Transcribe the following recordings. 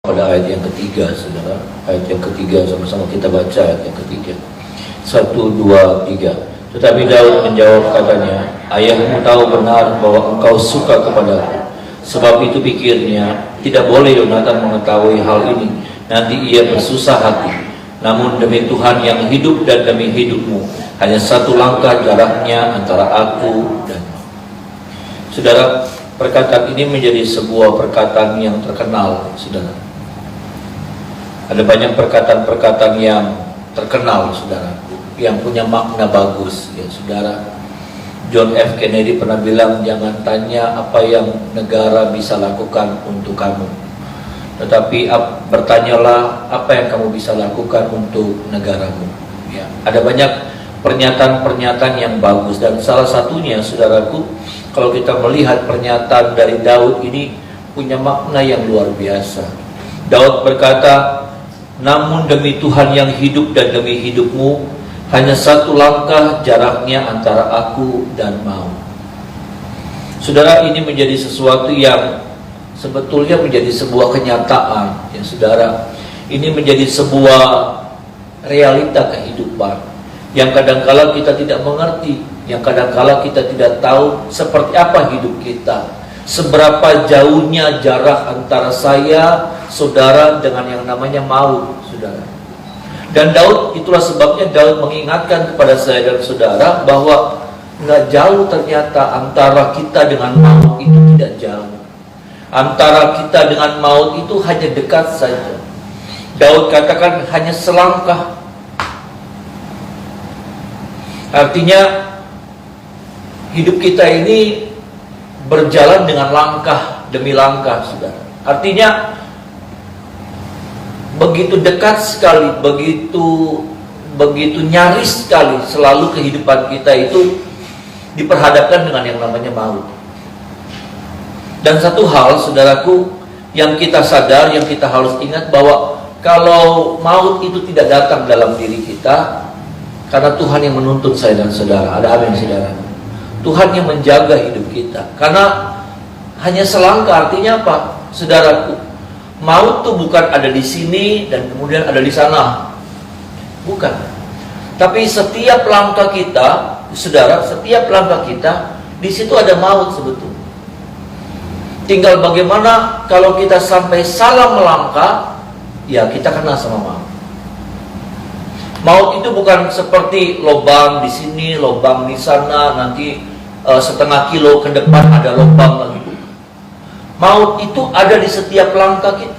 pada ayat yang ketiga, saudara. Ayat yang ketiga, sama-sama kita baca ayat yang ketiga. 1, 2, 3. Tetapi Daud menjawab katanya, ayahmu tahu benar bahwa engkau suka kepadaku. Sebab itu pikirnya, tidak boleh Yonatan mengetahui hal ini. Nanti ia bersusah hati. Namun demi Tuhan yang hidup dan demi hidupmu, hanya satu langkah jaraknya antara aku dan mu. Saudara, perkataan ini menjadi sebuah perkataan yang terkenal, saudara. Ada banyak perkataan-perkataan yang terkenal, saudara, yang punya makna bagus, ya saudara. John F. Kennedy pernah bilang, jangan tanya apa yang negara bisa lakukan untuk kamu, tetapi bertanyalah apa yang kamu bisa lakukan untuk negaramu. Ya, ada banyak pernyataan-pernyataan yang bagus, dan salah satunya, saudaraku, kalau kita melihat pernyataan dari Daud ini punya makna yang luar biasa. Daud berkata, namun demi Tuhan yang hidup dan demi hidupmu, hanya satu langkah jaraknya antara aku dan mau. Saudara, ini menjadi sesuatu yang sebetulnya menjadi sebuah kenyataan, ya saudara. Ini menjadi sebuah realita kehidupan yang kadangkala kita tidak mengerti, yang kadangkala kita tidak tahu seperti apa hidup kita, seberapa jauhnya jarak antara saya, saudara, dengan yang namanya maut, saudara. Dan Daud, itulah sebabnya Daud mengingatkan kepada saya dan saudara bahwa nggak jauh ternyata antara kita dengan maut itu, tidak jauh. Antara kita dengan maut itu hanya dekat saja. Daud katakan hanya selangkah. Artinya hidup kita ini berjalan dengan langkah demi langkah, saudara. Artinya begitu dekat sekali, begitu nyaris sekali selalu kehidupan kita itu diperhadapkan dengan yang namanya maut. Dan satu hal, saudaraku, yang kita sadar, yang kita harus ingat, bahwa kalau maut itu tidak datang dalam diri kita, karena Tuhan yang menuntut saya dan saudara. Ada amin, saudara? Tuhan yang menjaga hidup kita. Karena hanya selangkah, artinya apa, saudaraku? Maut itu bukan ada di sini dan kemudian ada di sana. Bukan. Tapi setiap langkah kita, saudara, setiap langkah kita, di situ ada maut sebetulnya. Tinggal bagaimana kalau kita sampai salah melangkah, ya kita kena sama maut. Maut itu bukan seperti lubang di sini, lubang di sana, nanti setengah kilo ke depan ada lubang lagi. Maut itu ada di setiap langkah kita.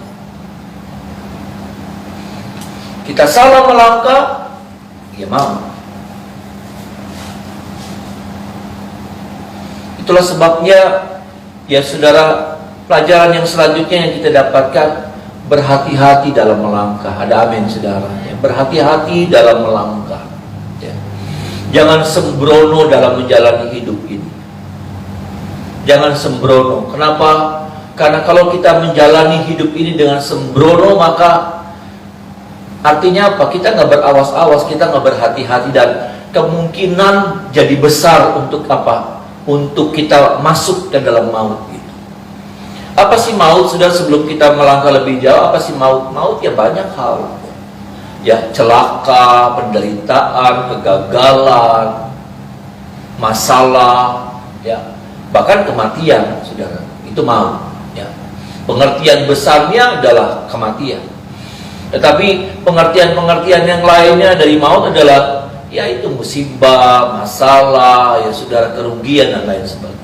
Kita salah melangkah, ya maut. Itulah sebabnya, ya saudara, pelajaran yang selanjutnya yang kita dapatkan, berhati-hati dalam melangkah. Ada amin, saudara. Ya, berhati-hati dalam melangkah. Ya. Jangan sembrono dalam menjalani hidup ini. Jangan sembrono. Kenapa? Karena kalau kita menjalani hidup ini dengan sembrono, maka artinya apa? Kita nggak berawas-awas, kita nggak berhati-hati, dan kemungkinan jadi besar untuk apa? Untuk kita masuk ke dalam maut itu. Apa sih maut? Sudah, sebelum kita melangkah lebih jauh, apa sih maut? Maut ya banyak hal. Ya, celaka, penderitaan, kegagalan, masalah, ya, bahkan kematian, saudara. Itu maut. Ya. Pengertian besarnya adalah kematian. Tetapi pengertian-pengertian yang lainnya dari maut adalah, yaitu musibah, masalah, ya saudara, kerugian dan lain sebagainya.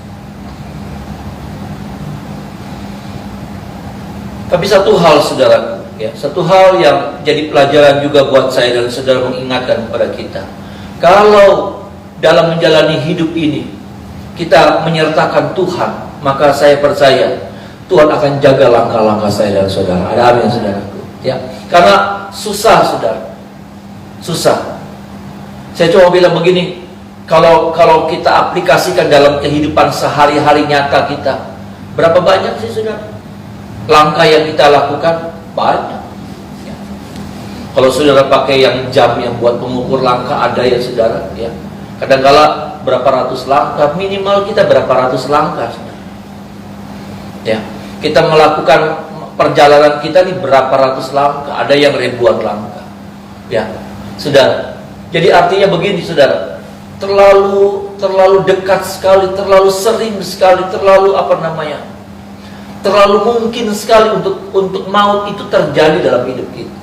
Tapi satu hal, saudara, ya, satu hal yang jadi pelajaran juga buat saya dan saudara, mengingatkan kepada kita, kalau dalam menjalani hidup ini kita menyertakan Tuhan, maka saya percaya Tuhan akan jaga langkah-langkah saya dan saudara. Ada amin, saudaraku. Ya, karena susah, saudara, susah. Saya cuma bilang begini, kalau kita aplikasikan dalam kehidupan sehari-hari nyata kita, berapa banyak sih, saudara, langkah yang kita lakukan? Banyak. Ya. Kalau saudara pakai yang jam yang buat pengukur langkah, ada ya, saudara. Ya. Kadang-kala berapa ratus langkah, minimal kita berapa ratus langkah, saudara. Ya. Kita melakukan perjalanan kita ini berapa ratus langkah, ada yang ribuan langkah. Ya, saudara. Jadi artinya begini, saudara. Terlalu dekat sekali, terlalu sering sekali, terlalu terlalu mungkin sekali untuk maut itu terjadi dalam hidup kita.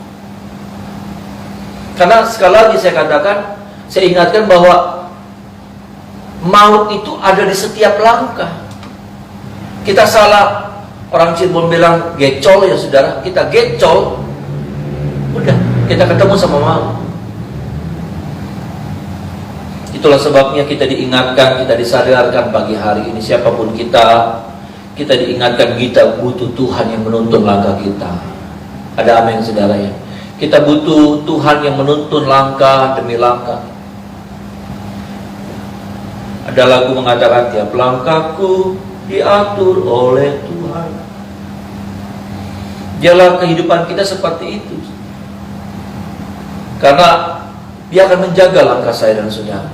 Karena sekali lagi saya ingatkan bahwa maut itu ada di setiap langkah. Kita salah, orang Cirebon bilang gecol ya saudara, kita gecol, udah kita ketemu sama maut. Itulah sebabnya kita diingatkan, kita disadarkan pagi hari ini, siapapun kita diingatkan kita butuh Tuhan yang menuntun langkah kita. Ada amin saudara ya. Kita butuh Tuhan yang menuntun langkah demi langkah. Ada lagu mengatakan tiap langkahku diatur oleh Tuhan. Jalan kehidupan kita seperti itu. Karena Dia akan menjaga langkah saya dan saudara.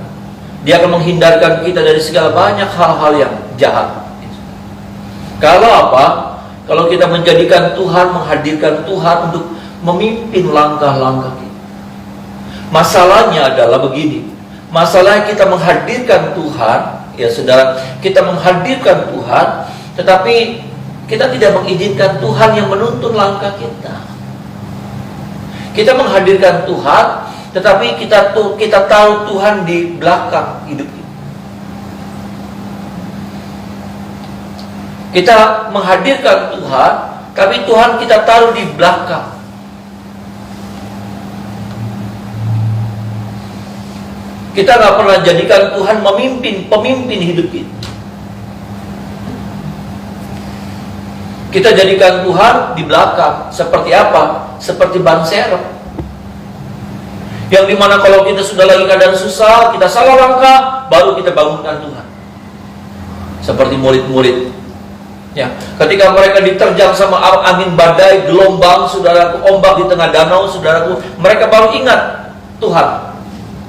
Dia akan menghindarkan kita dari segala banyak hal-hal yang jahat. Kalau apa? Kalau kita menjadikan Tuhan, menghadirkan Tuhan untuk memimpin langkah-langkah kita. Masalahnya adalah begini. Masalahnya kita menghadirkan Tuhan, ya saudara, kita menghadirkan Tuhan, tetapi kita tidak mengizinkan Tuhan yang menuntun langkah kita. Kita menghadirkan Tuhan, tetapi kita tahu Tuhan di belakang hidup kita. Kita menghadirkan Tuhan, tapi Tuhan kita taruh di belakang. Kita nggak pernah jadikan Tuhan pemimpin hidup kita. Kita jadikan Tuhan di belakang. Seperti apa? Seperti ban serep. Yang dimana kalau kita sudah lagi keadaan susah, kita salah langkah, baru kita bangunkan Tuhan. Seperti murid-murid. Ya, ketika mereka diterjang sama angin badai, gelombang, saudaraku, ombak di tengah danau, saudaraku, mereka baru ingat Tuhan.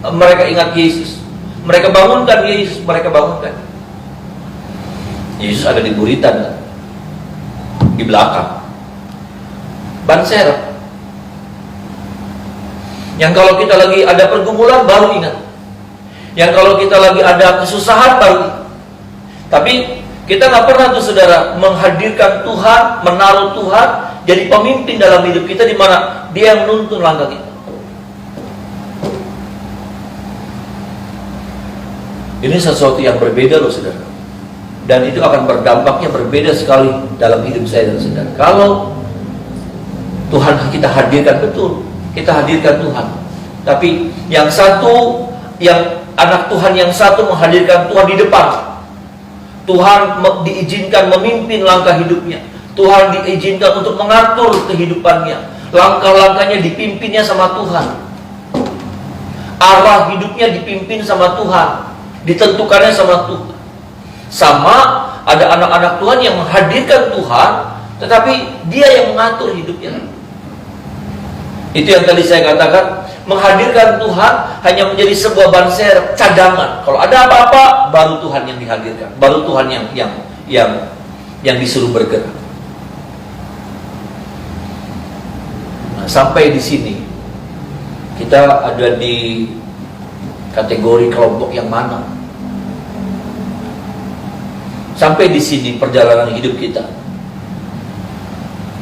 Mereka ingat Yesus. Mereka bangunkan Yesus, mereka bangunkan. Yesus ada di buritan, di belakang. Ban serep. Yang kalau kita lagi ada pergumulan baru ingat. Yang kalau kita lagi ada kesusahan baru ingat. Tapi kita nggak pernah tuh saudara menghadirkan Tuhan, menaruh Tuhan jadi pemimpin dalam hidup kita, di mana Dia yang menuntun langkah kita. Ini sesuatu yang berbeda loh saudara. Dan itu akan berdampaknya berbeda sekali dalam hidup saya dan saudara. Kalau Tuhan kita hadirkan, betul, kita hadirkan Tuhan. Tapi yang satu, yang anak Tuhan yang satu menghadirkan Tuhan di depan. Tuhan diizinkan memimpin langkah hidupnya. Tuhan diizinkan untuk mengatur kehidupannya. Langkah-langkahnya dipimpinnya sama Tuhan. Arah hidupnya dipimpin sama Tuhan. Ditentukannya sama Tuhan. Sama ada anak-anak Tuhan yang menghadirkan Tuhan, tetapi Dia yang mengatur hidupnya. Itu yang tadi saya katakan, menghadirkan Tuhan hanya menjadi sebuah ban serep, cadangan. Kalau ada apa-apa, baru Tuhan yang dihadirkan, baru Tuhan yang disuruh bergerak. Nah, sampai di sini kita ada di kategori kelompok yang mana? Sampai di sini perjalanan hidup kita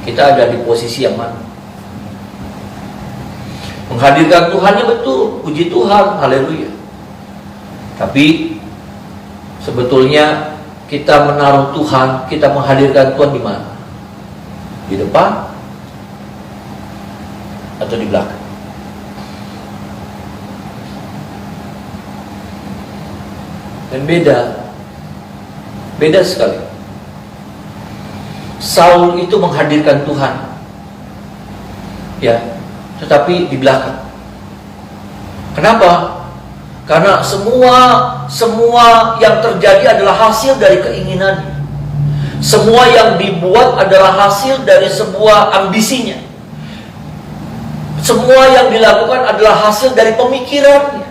ada di posisi yang mana? Menghadirkan Tuhannya betul, puji Tuhan, haleluya. Tapi sebetulnya kita menaruh Tuhan, kita menghadirkan Tuhan di mana? Di depan atau di belakang? Dan beda sekali. Saul itu menghadirkan Tuhan, ya, tetapi di belakang. Kenapa? Karena semua yang terjadi adalah hasil dari keinginan. Semua yang dibuat adalah hasil dari sebuah ambisinya. Semua yang dilakukan adalah hasil dari pemikirannya.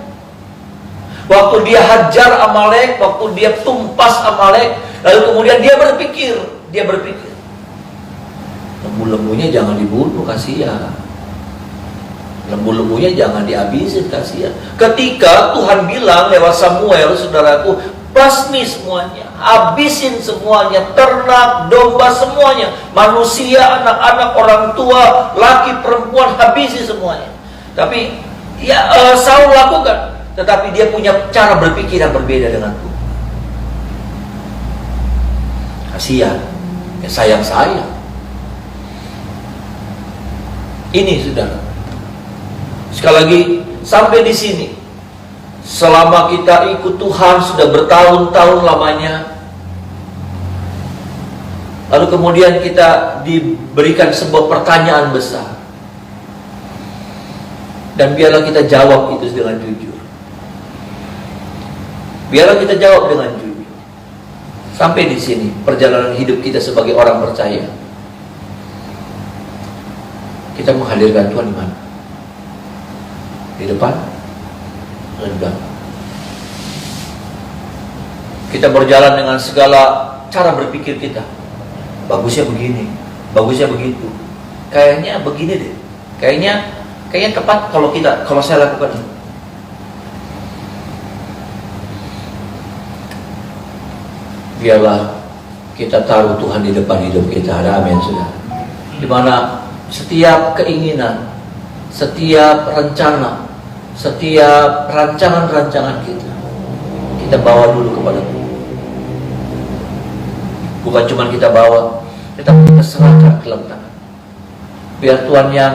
Waktu dia hajar Amalek, waktu dia tumpas Amalek, lalu kemudian dia berpikir, lembu-lembunya jangan dibunuh, kasihan. Lembu-lembunya jangan dihabisin, kasihan. Ketika Tuhan bilang lewat Samuel, saudaraku, basmi semuanya, habisin semuanya, ternak, domba semuanya, manusia, anak-anak, orang tua, laki, perempuan, habisi semuanya. Tapi ya Saul lakukan, tetapi dia punya cara berpikir yang berbeda dengan Tuhan. Kasihan, ya sayang. Ini saudara. Sekali lagi, sampai di sini, selama kita ikut Tuhan sudah bertahun-tahun lamanya, lalu kemudian kita diberikan sebuah pertanyaan besar, dan biarlah kita jawab itu dengan jujur. Biarlah kita jawab dengan jujur. Sampai di sini perjalanan hidup kita sebagai orang percaya, kita menghadirkan Tuhan di mana? Di depan, di belakang. Kita berjalan dengan segala cara berpikir kita. Bagusnya begini, bagusnya begitu. Kayaknya begini deh. Kayaknya tepat kalau saya lakukan ini. Biarlah kita taruh Tuhan di depan hidup kita. Ada amin, saudara. Di mana setiap keinginan, setiap rencana, setiap rancangan-rancangan kita bawa dulu kepada Tuhan. Bukan cuma kita bawa, tetapi kita serahkan ke dalam tangan. Biar Tuhan yang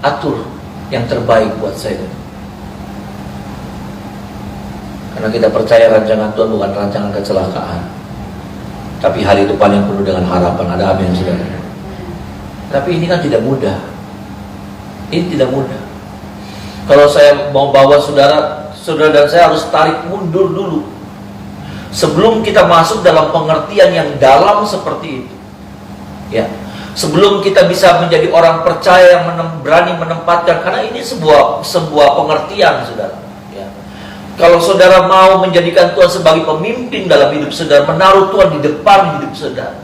atur yang terbaik buat saya. Karena kita percaya rancangan Tuhan bukan rancangan kecelakaan, tapi hari depan yang penuh dengan harapan. Ada amin, saudara. Tapi ini kan tidak mudah. Ini tidak mudah. Kalau saya mau bawa saudara dan saya harus tarik mundur dulu sebelum kita masuk dalam pengertian yang dalam seperti itu. Ya, sebelum kita bisa menjadi orang percaya yang berani menempatkan, karena ini sebuah pengertian, saudara. Ya. Kalau saudara mau menjadikan Tuhan sebagai pemimpin dalam hidup saudara, menaruh Tuhan di depan hidup saudara,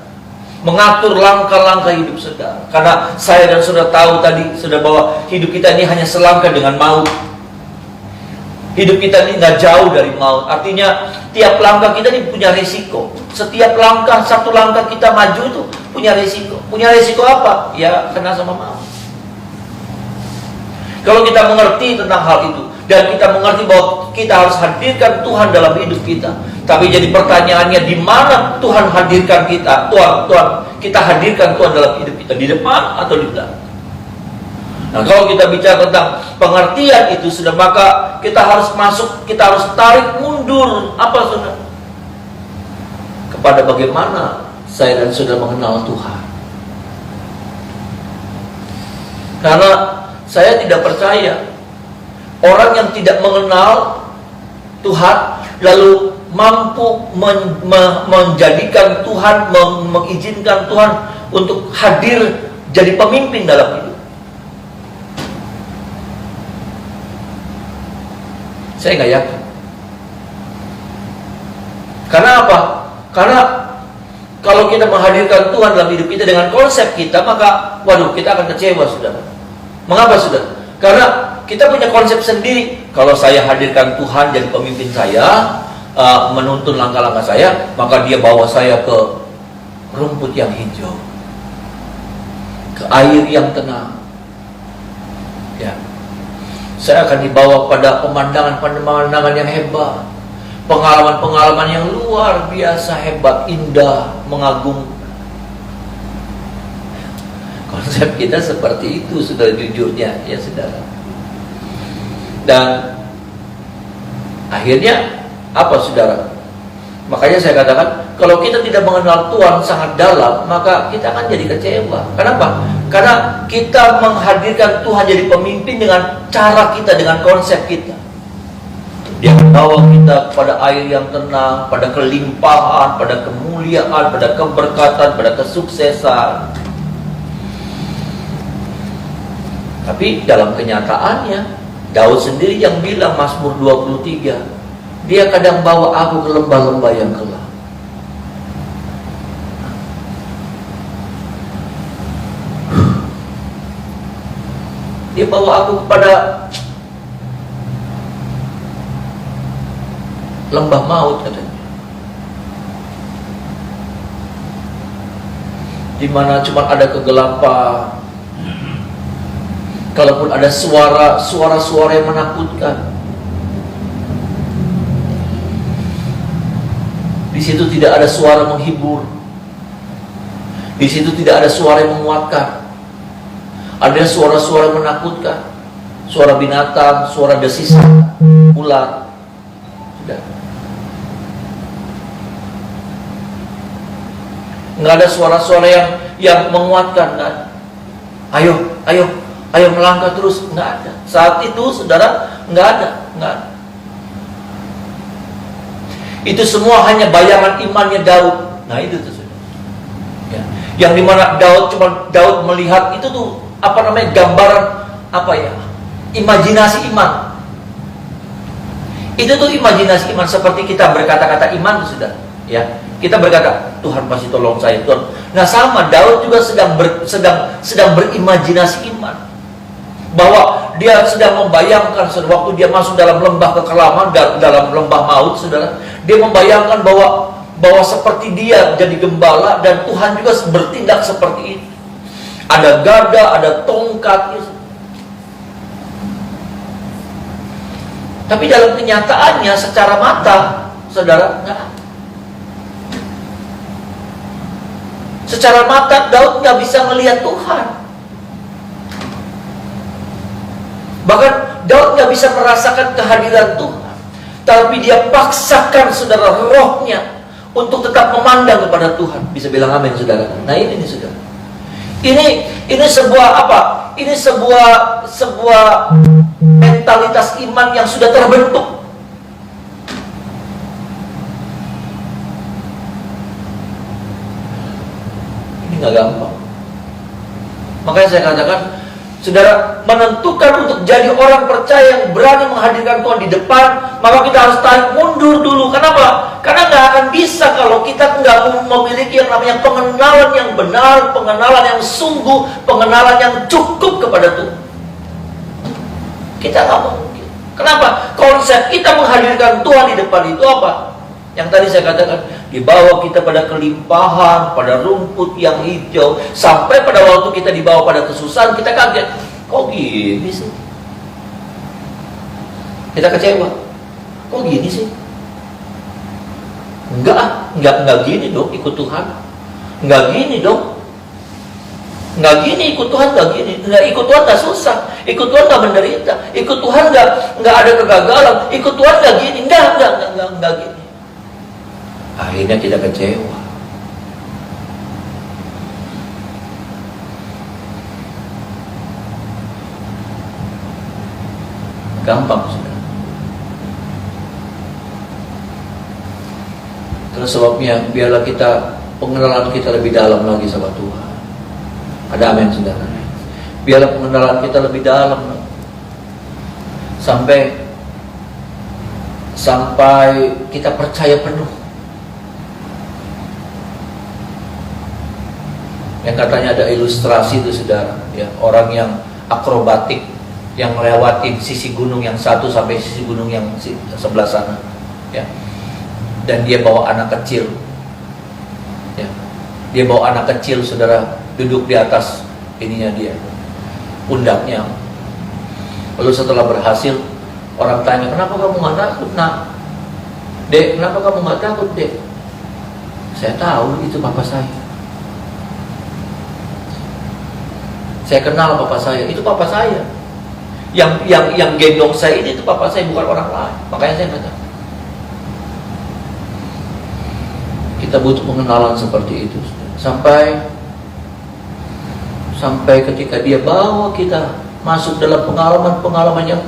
mengatur langkah-langkah hidup saudara. Karena saya dan saudara tahu tadi, saudara, bahwa hidup kita ini hanya selangkah dengan maut. Hidup kita ini nggak jauh dari maut. Artinya tiap langkah kita ini punya risiko. Setiap langkah, satu langkah kita maju itu punya risiko. Punya risiko apa? Ya kena sama maut. Kalau kita mengerti tentang hal itu, dan kita mengerti bahwa kita harus hadirkan Tuhan dalam hidup kita. Tapi jadi pertanyaannya, di mana Tuhan hadirkan kita? Kita hadirkan Tuhan dalam hidup kita, di depan atau di belakang? Nah, kalau kita bicara tentang pengertian itu sudah, maka kita harus masuk, kita harus tarik mundur apa, saudara? Kepada bagaimana saya dan saudara mengenal Tuhan. Karena saya tidak percaya orang yang tidak mengenal Tuhan lalu mampu menjadikan Tuhan, mengizinkan Tuhan untuk hadir jadi pemimpin dalam hidup. Saya nggak yakin. Karena apa? Karena kalau kita menghadirkan Tuhan dalam hidup kita dengan konsep kita, maka waduh, kita akan kecewa, saudara. Mengapa, saudara? Karena kita punya konsep sendiri. Kalau saya hadirkan Tuhan jadi pemimpin saya, menuntun langkah-langkah saya, maka dia bawa saya ke rumput yang hijau, ke air yang tenang. Ya, saya akan dibawa pada pemandangan yang hebat, pengalaman-pengalaman yang luar biasa hebat, indah, mengagumkan. Konsep kita seperti itu, saudara, jujurnya, ya saudara. Dan akhirnya apa, saudara? Makanya saya katakan, kalau kita tidak mengenal Tuhan sangat dalam, maka kita akan jadi kecewa. Kenapa? Karena kita menghadirkan Tuhan jadi pemimpin dengan cara kita, dengan konsep kita. Dia membawa kita pada air yang tenang, pada kelimpahan, pada kemuliaan, pada keberkatan, pada kesuksesan. Tapi dalam kenyataannya, Daud sendiri yang bilang, Mazmur 23, dia kadang bawa aku ke lembah-lembah yang gelap. Dia bawa aku kepada lembah maut katanya, di mana cuma ada kegelapan. Kalaupun ada suara-suara yang menakutkan, di situ tidak ada suara menghibur. Di situ tidak ada suara yang menguatkan. Ada suara-suara yang menakutkan, suara binatang, suara desisan ular. Tidak. Nggak ada suara-suara yang menguatkan, kan? Ayo melangkah terus, nggak ada. Saat itu, saudara, nggak ada. Itu semua hanya bayangan imannya Daud. Nah itu tuh, saudara. Ya. Yang dimana Daud melihat itu tuh gambaran imajinasi iman. Itu tuh imajinasi iman, seperti kita berkata-kata iman tuh, saudara. Ya, kita berkata, Tuhan pasti tolong saya, Tuhan. Nah sama, Daud juga sedang berimajinasi iman, bahwa dia sedang membayangkan waktu dia masuk dalam lembah kekelaman, dalam lembah maut, saudara. Dia membayangkan bahwa seperti dia jadi gembala, dan Tuhan juga bertindak seperti itu. Ada gada, ada tongkat, gitu. Tapi dalam kenyataannya secara mata, saudara, enggak. Secara mata Daud nggak bisa melihat Tuhan. Bahkan Daud nggak bisa merasakan kehadiran Tuhan. Tapi dia paksakan, saudara, rohnya untuk tetap memandang kepada Tuhan. Bisa bilang amin, saudara. Nah ini nih, saudara. Ini sebuah apa? Ini sebuah mentalitas iman yang sudah terbentuk. Nggak gampang. Makanya saya katakan, saudara, menentukan untuk jadi orang percaya yang berani menghadirkan Tuhan di depan, maka kita harus tarik mundur dulu. Kenapa? Karena nggak akan bisa kalau kita nggak memiliki yang namanya pengenalan yang benar, pengenalan yang sungguh, pengenalan yang cukup kepada Tuhan. Kita nggak mungkin. Kenapa? Konsep kita menghadirkan Tuhan di depan itu apa? Yang tadi saya katakan, dibawa kita pada kelimpahan, pada rumput yang hijau, sampai pada waktu kita dibawa pada kesusahan, kita kaget. Kok gini sih? Kita kecewa. Kok gini sih? Enggak gini dong ikut Tuhan. Enggak gini dong. Enggak gini ikut Tuhan, enggak gini. Enggak ikut Tuhan enggak susah. Ikut Tuhan enggak menderita. Ikut Tuhan enggak ada kegagalan. Ikut Tuhan enggak gini. Enggak gini. Akhirnya kita kecewa. Gampang, saudara. Terus sebabnya, biarlah pengenalan kita lebih dalam lagi sama Tuhan. Ada amin, saudara. Biarlah pengenalan kita lebih dalam lagi. Sampai kita percaya penuh. Yang katanya ada ilustrasi itu, saudara, ya, orang yang akrobatik, yang melewati sisi gunung yang satu sampai sisi gunung yang sebelah sana, ya. Dan dia bawa anak kecil, ya. Dia bawa anak kecil, saudara, duduk di atas ininya dia, pundaknya. Lalu setelah berhasil, orang tanya, kenapa kamu nggak takut, nak? Dek, kenapa kamu nggak takut, dek? Saya tahu itu papa saya. Saya kenal papa saya, itu papa saya. Yang gendong saya ini itu papa saya, bukan orang lain. Makanya saya kata, kita butuh pengenalan seperti itu. Sampai ketika dia bawa kita masuk dalam pengalaman yang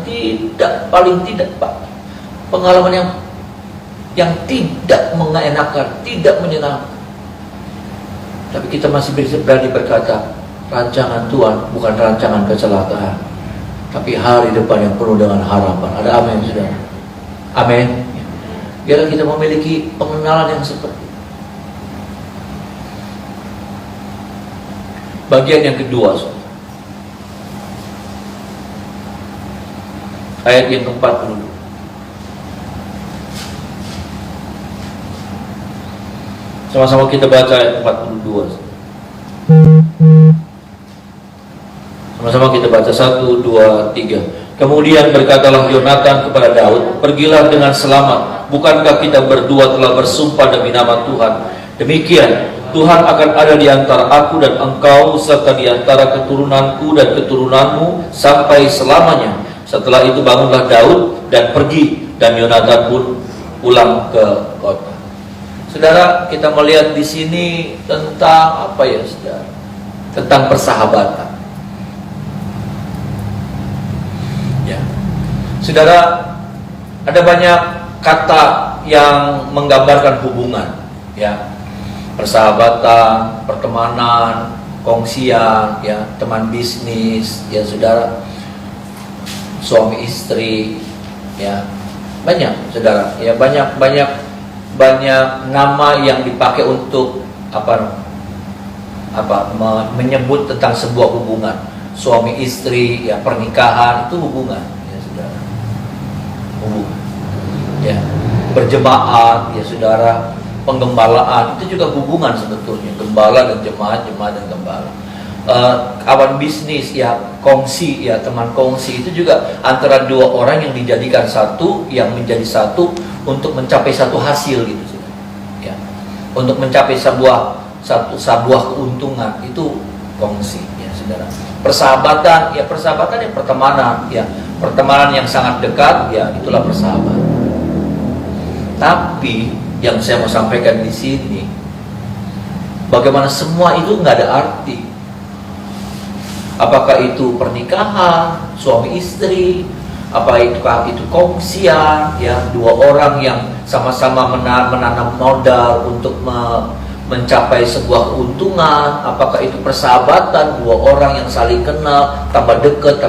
pengalaman yang tidak mengenakan, tidak menyenangkan. Tapi kita masih berani berkata, rancangan Tuhan bukan rancangan kecelakaan, tapi hari depan yang penuh dengan harapan. Ada amin, saudara? Amin. Biarlah kita memiliki pengenalan yang seperti itu. Bagian yang kedua, saudara. ayat yang ke-42. Sama-sama kita baca ayat 42. Sama-sama kita baca 1, 2, 3. Kemudian berkatalah Yonatan kepada Daud, "Pergilah dengan selamat. Bukankah kita berdua telah bersumpah demi nama Tuhan? Demikian, Tuhan akan ada di antara aku dan engkau, serta di antara keturunanku dan keturunanmu sampai selamanya." Setelah itu bangunlah Daud dan pergi, dan Yonatan pun pulang ke kota. Saudara, kita melihat di sini tentang apa ya, saudara? Tentang persahabatan. Ya, saudara, ada banyak kata yang menggambarkan hubungan, ya, persahabatan, pertemanan, kongsian, ya, teman bisnis, ya, saudara, suami istri, ya, banyak, saudara, ya, banyak nama yang dipakai untuk menyebut tentang sebuah hubungan. Suami istri, ya, pernikahan itu hubungan, ya, saudara, hubungan, ya, berjemaat, ya, saudara, penggembalaan itu juga hubungan sebetulnya, gembala dan jemaat, jemaat dan gembala. Kawan bisnis, ya, kongsi, ya, teman kongsi itu juga antara dua orang yang dijadikan satu, yang menjadi satu untuk mencapai satu hasil gitu, saudara. Ya, untuk mencapai sebuah keuntungan, itu kongsi, ya, saudara. Persahabatan, ya, persahabatan yang pertemanan, ya, pertemanan yang sangat dekat, ya, itulah persahabatan. Tapi yang saya mau sampaikan di sini, bagaimana semua itu nggak ada arti. Apakah itu pernikahan, suami istri, apakah itu kongsian, ya, dua orang yang sama-sama menanam modal untuk mencapai sebuah keuntungan, apakah itu persahabatan, dua orang yang saling kenal, tambah dekat.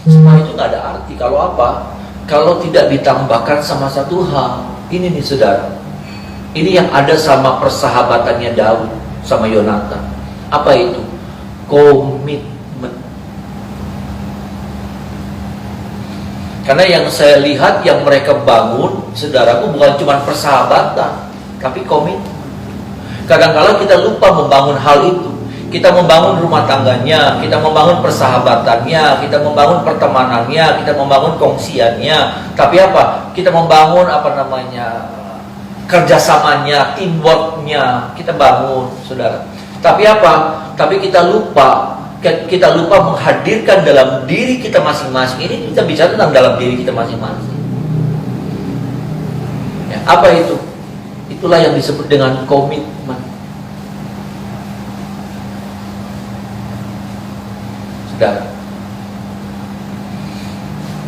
Semua itu nggak ada arti kalau apa? Kalau tidak ditambahkan sama satu hal. Ini nih, saudara, ini yang ada sama persahabatannya Daud sama Yonatan. Apa itu? Komitmen. Karena yang saya lihat yang mereka bangun, saudaraku, bukan cuma persahabatan, tapi komitmen. Kadang-kadang kita lupa membangun hal itu. Kita membangun rumah tangganya, kita membangun persahabatannya, kita membangun pertemanannya, kita membangun kongsiannya. Tapi apa? Kita membangun kerjasamanya, teamworknya, kita bangun, saudara. Tapi apa? Tapi kita lupa menghadirkan dalam diri kita masing-masing. Ini kita bicara tentang dalam diri kita masing-masing. Ya, apa itu? Itulah yang disebut dengan komitmen. Saudara.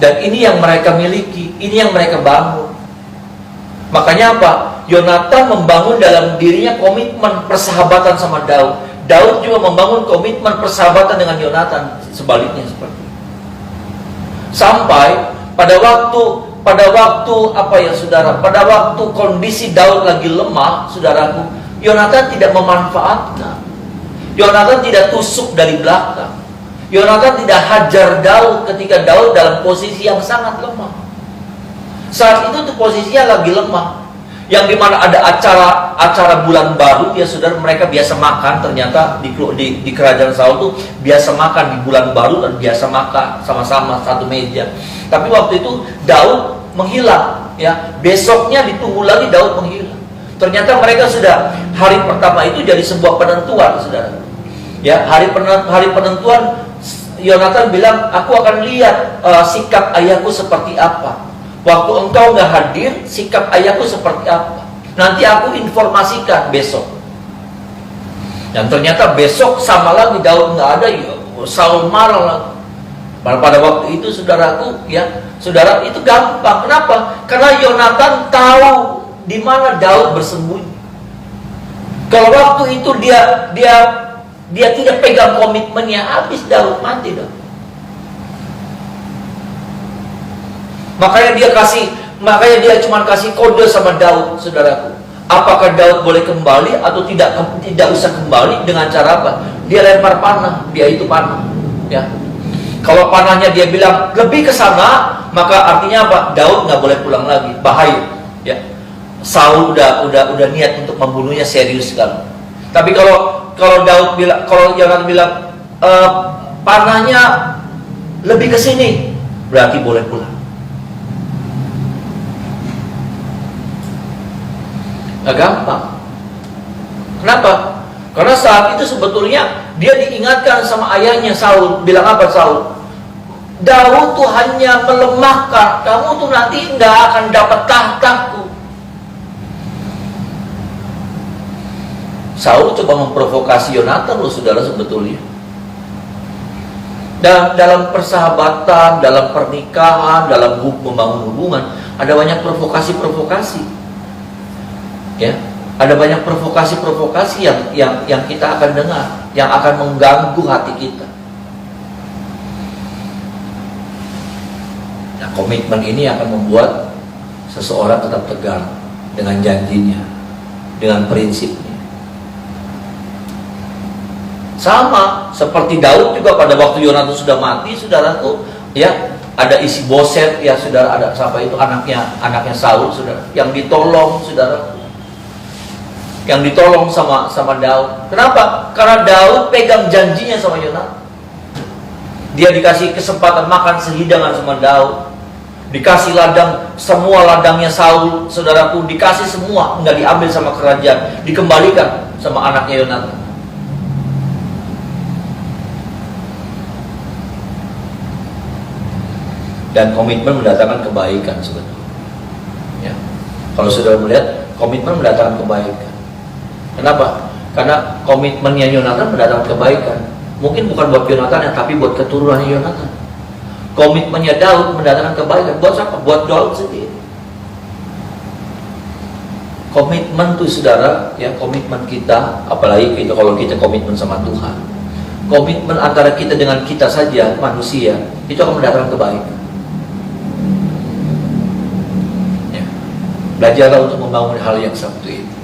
Dan ini yang mereka miliki, ini yang mereka bangun. Makanya apa? Yonatan membangun dalam dirinya komitmen persahabatan sama Daud. Daud juga membangun komitmen persahabatan dengan Yonatan. Sebaliknya seperti itu. Sampai pada waktu apa ya, saudara? Pada waktu kondisi Daud lagi lemah, saudaraku, Yonatan tidak memanfaatkan. Yonatan tidak tusuk dari belakang. Yonatan tidak hajar Daud ketika Daud dalam posisi yang sangat lemah. Saat itu tuh posisinya lagi lemah. Yang dimana ada acara bulan baru, ya, saudara, mereka biasa makan. Ternyata di kerajaan Saul tuh biasa makan di bulan baru dan biasa makan sama-sama satu meja. Tapi waktu itu Daud menghilang, ya. Besoknya ditunggu lagi Daud menghilang. Ternyata mereka sudah hari pertama itu jadi sebuah penentuan, saudara. Ya, hari penentuan, Yonatan bilang, "Aku akan lihat sikap ayahku seperti apa. Waktu engkau nggak hadir, sikap ayahku seperti apa. Nanti aku informasikan besok." Dan ternyata besok sama lagi Daud nggak ada, ya, Saul marah lagi. Pada waktu itu, saudaraku, ya, saudara, itu gampang. Kenapa? Karena Yonatan tahu di mana Daud bersembunyi. Kalau waktu itu dia tidak pegang komitmennya, habis Daud, mati Daud. Makanya dia cuma kasih kode sama Daud, saudaraku. Apakah Daud boleh kembali atau tidak usah kembali, dengan cara apa? Dia lempar panah, dia itu panah, ya. Kalau panahnya dia bilang lebih ke sana, maka artinya apa? Daud nggak boleh pulang lagi, bahaya. Ya, Saul udah niat untuk membunuhnya serius sekali. Tapi kalau Daud bilang, kalau Yonatan bilang panahnya lebih ke sini, berarti boleh pulang. Nggak gampang. Kenapa? Karena saat itu sebetulnya dia diingatkan sama ayahnya Saul. Bilang apa Saul? Daud tuh hanya melemahkan, kamu tuh nanti nggak akan dapat tahtaku. Saul coba memprovokasi Yonatan loh saudara sebetulnya. Dan dalam persahabatan, dalam pernikahan, dalam membangun hubungan, ada banyak provokasi-provokasi. Ya, ada banyak provokasi-provokasi yang kita akan dengar, yang akan mengganggu hati kita. Nah, komitmen ini akan membuat seseorang tetap tegar dengan janjinya, dengan prinsipnya. Sama seperti Daud juga pada waktu Yonatan sudah mati, saudaraku, ya, ada Isi-Boset, ya saudara, ada siapa itu anaknya Saul, saudara, yang ditolong, saudara, yang ditolong sama Daud. Kenapa? Karena Daud pegang janjinya sama Yonatan. Dia dikasih kesempatan makan sehidangan sama Daud, dikasih ladang, semua ladangnya Saul, saudaraku, dikasih semua, nggak diambil sama kerajaan, dikembalikan sama anaknya Yonatan. Dan komitmen mendatangkan kebaikan sebetulnya. Ya. Kalau sudah melihat, komitmen mendatangkan kebaikan. Kenapa? Karena komitmennya Yonatan mendatangkan kebaikan. Mungkin bukan buat Yonatan, tapi buat keturunannya Yonatan. Komitmennya Daud mendatangkan kebaikan. Buat siapa? Buat Daud sendiri. Komitmen tuh saudara, ya, komitmen kita, apalagi kita kalau kita komitmen sama Tuhan. Komitmen antara kita dengan kita saja, manusia, itu akan mendatangkan kebaikan. Belajarlah untuk membangun hal yang seperti itu.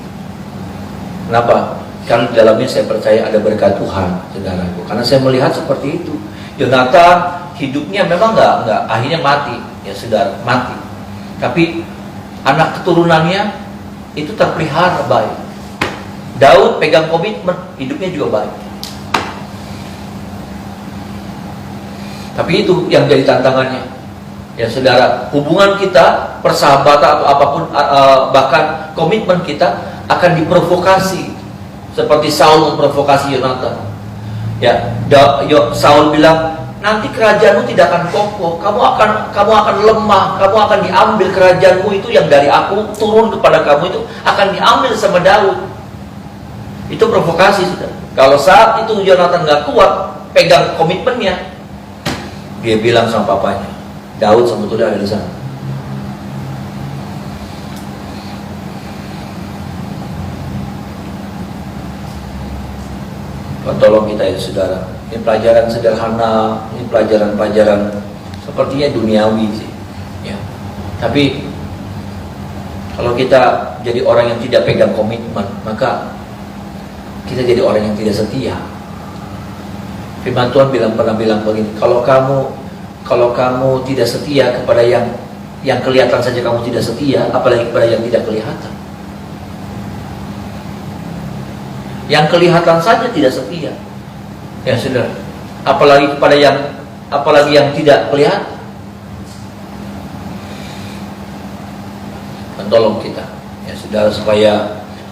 Kenapa? Karena di dalamnya saya percaya ada berkat Tuhan, saudaraku. Karena saya melihat seperti itu. Yonatan hidupnya memang nggak akhirnya mati, ya saudara, mati. Tapi anak keturunannya itu terpelihara baik. Daud pegang komitmen, hidupnya juga baik. Tapi itu yang jadi tantangannya. Ya saudara, hubungan kita, persahabatan atau apapun, bahkan komitmen kita akan diprovokasi seperti Saul memprovokasi Yonatan. Ya, Saul bilang, nanti kerajaanmu tidak akan kokoh, kamu akan lemah, kamu akan diambil kerajaanmu itu yang dari aku turun kepada kamu itu akan diambil sama Daud. Itu provokasi sudah. Kalau saat itu Yonatan nggak kuat pegang komitmennya, dia bilang sama papanya, Daud sebetulnya ada di sana. Tolong kita ya saudara. Ini pelajaran sederhana, ini pelajaran-pelajaran sepertinya duniawi sih. Ya. Tapi kalau kita jadi orang yang tidak pegang komitmen, maka kita jadi orang yang tidak setia. Firman Tuhan pernah bilang begini, kalau kamu tidak setia kepada yang kelihatan saja kamu tidak setia, apalagi kepada yang tidak kelihatan. Yang kelihatan saja tidak setia, ya sudah. Apalagi kepada yang tidak kelihatan. Dan tolong kita, ya saudara, supaya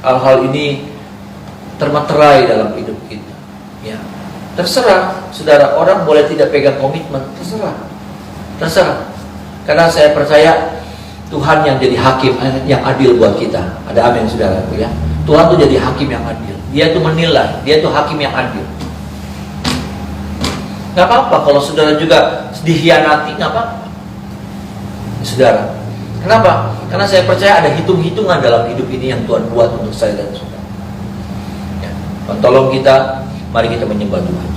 hal-hal ini termaterai dalam hidup kita. Ya, terserah, saudara. Orang boleh tidak pegang komitmen, terserah. Karena saya percaya Tuhan yang jadi hakim yang adil buat kita. Ada amin, saudara, ya. Tuhan tuh jadi hakim yang adil. Dia tuh menilai, dia tuh hakim yang adil. Gak apa-apa kalau saudara juga dikhianati, gak apa-apa, saudara. Kenapa? Karena saya percaya ada hitung-hitungan dalam hidup ini yang Tuhan buat untuk saya dan saudara. Ya. Tolong kita, mari kita menyembah Tuhan.